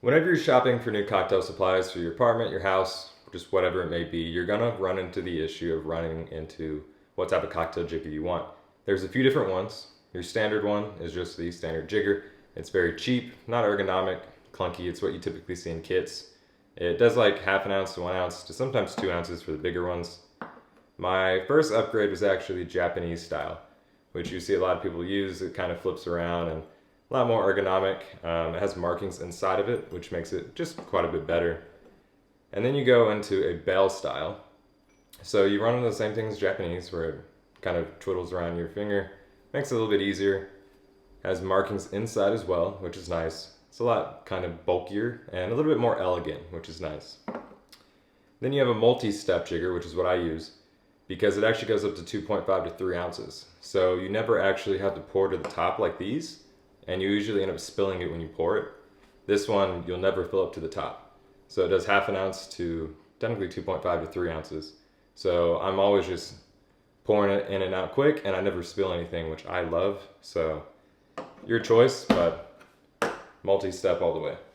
Whenever you're shopping for new cocktail supplies for your apartment, your house, just whatever it may be, you're gonna run into the issue of running into what type of cocktail jigger you want. There's a few different ones. Your standard one is just the standard jigger. It's very cheap, not ergonomic, clunky. It's what you typically see in kits. It does like half an ounce to 1 ounce to sometimes 2 ounces for the bigger ones. My first upgrade was actually Japanese style, which you see a lot of people use. It kind of flips around and a lot more ergonomic. It has markings inside of it, which makes it just quite a bit better. And then you go into a bell style. So you run into the same thing as Japanese, where it kind of twiddles around your finger. Makes it a little bit easier. Has markings inside as well, which is nice. It's a lot kind of bulkier and a little bit more elegant, which is nice. Then you have a multi-step jigger, which is what I use, because it actually goes up to 2.5 to 3 ounces. So you never actually have to pour to the top like these, and you usually end up spilling it when you pour it. This one, you'll never fill up to the top. So it does half an ounce to technically 2.5 to 3 ounces. So I'm always just pouring it in and out quick, and I never spill anything, which I love. So your choice, but multi-step all the way.